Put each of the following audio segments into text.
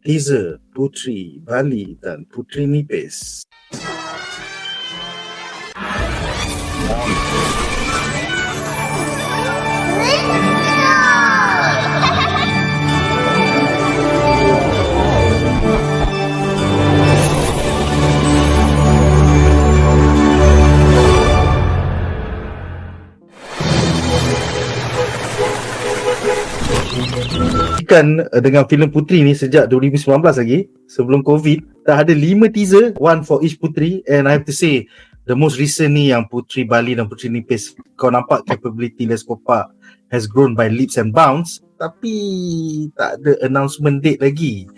teaser Puteri Bali dan Puteri Nipis. Dengan filem Puteri ni sejak 2019 lagi, sebelum COVID, dah ada 5 teaser, one for each Puteri, and I have to say the most recent ni yang Puteri Bali dan Puteri Nipis, kau nampak capability Les Copa has grown by leaps and bounds, tapi tak ada announcement date lagi.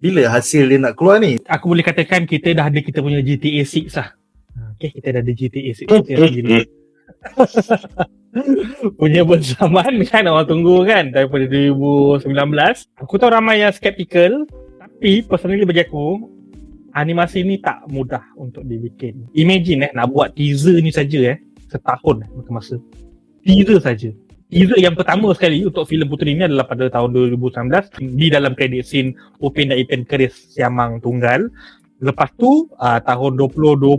Bila hasil dia nak keluar ni? Aku boleh katakan kita dah ada kita punya GTA 6 lah. Okay, kita dah ada GTA 6 punya bersamaan kan, orang tunggu kan daripada 2019. Aku tahu ramai yang skeptical, tapi personally bagi aku animasi ni tak mudah untuk dibikin. Imagine nak buat teaser ni saja setahun makan masa. Teaser saja. Teaser yang pertama sekali untuk filem Puteri ni adalah pada tahun 2019 di dalam credit scene Upin dan Ipin Keris Siamang Tunggal. Lepas tu tahun 2022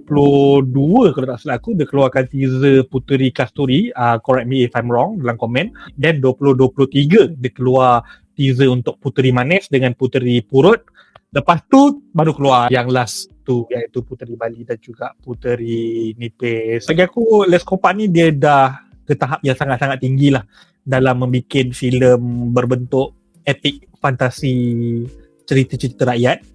kalau tak salah aku, dia keluarkan teaser Puteri Kasturi, correct me if I'm wrong dalam komen. Dan 2023 dia keluar teaser untuk Puteri Manis dengan Puteri Purut. Lepas tu baru keluar yang last tu, iaitu Puteri Bali dan juga Puteri Nipis. Bagi aku Les Copa ni dia dah ke tahap yang sangat-sangat tinggi lah dalam membuat filem berbentuk epik fantasi cerita-cerita rakyat.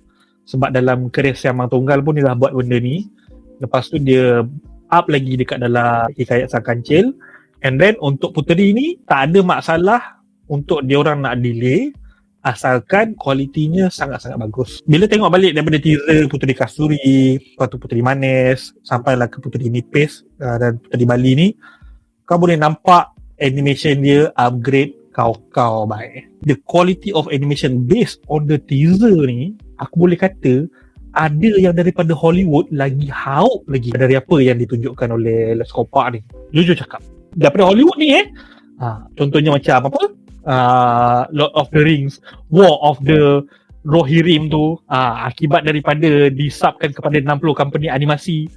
Sebab dalam Keris Siamang Tunggal pun dia dah buat benda ni. Lepas tu dia up lagi dekat dalam Hikayat Sang Kancil. And then untuk Puteri ni tak ada masalah untuk diorang nak delay, asalkan kualitinya sangat-sangat bagus. Bila tengok balik daripada teaser Puteri Kasturi, lepas tu Puteri Manis, sampailah ke Puteri Nipis dan Puteri Bali ni, kau boleh nampak animation dia upgrade kau baik. The quality of animation based on the teaser ni, aku boleh kata ada yang daripada Hollywood lagi hauk lagi dari apa yang ditunjukkan oleh Les Copa ni. Jujur cakap, daripada Hollywood ni contohnya macam apa, Lord of the Rings, War of the Rohirrim tu, akibat daripada disubkan kepada 60 company animasi.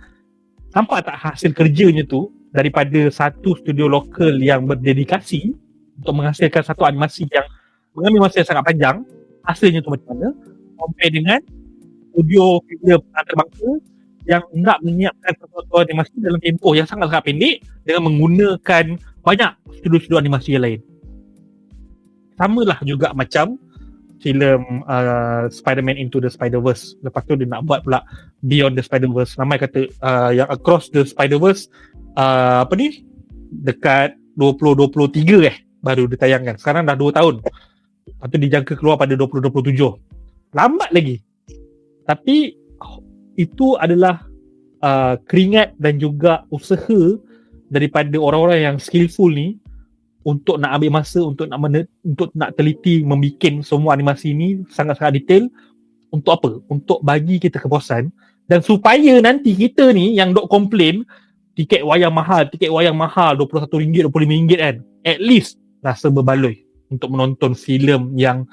Nampak tak hasil kerjanya tu daripada satu studio lokal yang berdedikasi untuk menghasilkan satu animasi yang mengambil masa yang sangat panjang, hasilnya tu macam mana compare dengan studio filem antarabangsa yang nak menyiapkan satu animasi dalam tempoh yang sangat-sangat pendek dengan menggunakan banyak studio-studio animasi yang lain. Samalah juga macam filem Spider-Man Into the Spider-Verse. Lepas tu dia nak buat pula Beyond the Spider-Verse. Ramai kata yang Across the Spider-Verse dekat 2023 baru ditayangkan. Sekarang dah 2 tahun. Lepas tu dijangka keluar pada 2027. Lambat lagi. Tapi itu adalah keringat dan juga usaha daripada orang-orang yang skillful ni untuk nak ambil masa, untuk nak teliti membikin semua animasi ni sangat-sangat detail. Untuk apa? Untuk bagi kita kepuasan, dan supaya nanti kita ni yang dok komplain tiket wayang mahal RM21, RM25 kan, at least rasa berbaloi untuk menonton filem yang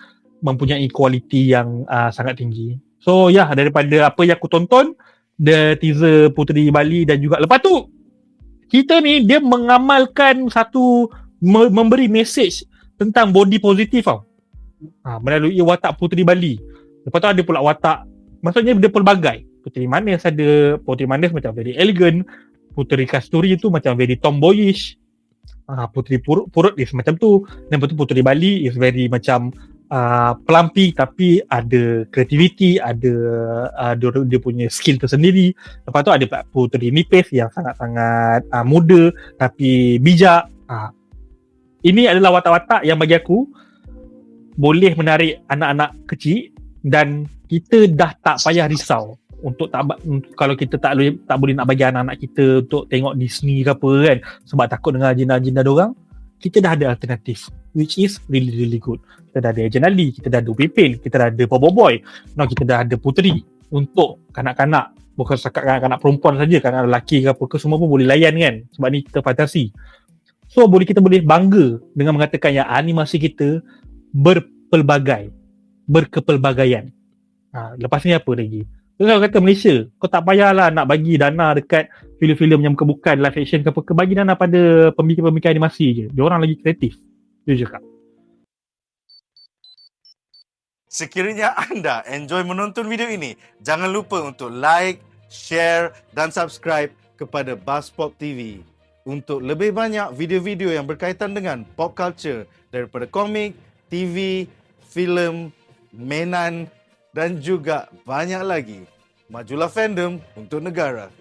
mempunyai kualiti yang sangat tinggi. So daripada apa yang aku tonton, the teaser Puteri Bali dan juga lepas tu kita ni dia mengamalkan satu memberi message tentang body positif tau. Melalui watak Puteri Bali. Lepas tu ada pula watak, maksudnya dia pelbagai. Puteri Manis ada, Puteri Manis macam very elegant, Puteri Kasturi tu macam very tomboyish, Puteri Purut is macam tu, dan lepas tu Puteri Bali is very macam pelampi tapi ada kreativiti, ada dia punya skill tersendiri. Lepas tu ada Puteri Nipis yang sangat-sangat muda tapi bijak. Ini adalah watak-watak yang bagi aku boleh menarik anak-anak kecil, dan kita dah tak payah risau untuk kalau kita tak boleh nak bagi anak-anak kita untuk tengok Disney ke apa kan, sebab takut dengan agenda-agenda diorang. Kita dah ada alternatif which is really really good. Kita dah ada Ejen Ali, kita dah ada Pipin, kita dah ada Bobo Boy, now kita dah ada Puteri untuk kanak-kanak, bukan setakat kanak-kanak perempuan saja, kanak lelaki ke apa ke semua pun boleh layan kan, sebab ni kita fantasi. So kita boleh bangga dengan mengatakan yang animasi kita berpelbagai. berkepelbagaian. Lepas ni apa lagi? Terus kalau kata Malaysia, kau tak payahlah nak bagi dana dekat filem-filem yang bukan live action ke apa, ke bagi dana pada pembikin-pembikin animasi je. Diorang lagi kreatif. Dia cakap. Sekiranya anda enjoy menonton video ini, jangan lupa untuk like, share dan subscribe kepada Buzzpop TV untuk lebih banyak video-video yang berkaitan dengan pop culture daripada komik, TV, filem, mainan dan juga banyak lagi. Majulah fandom untuk negara.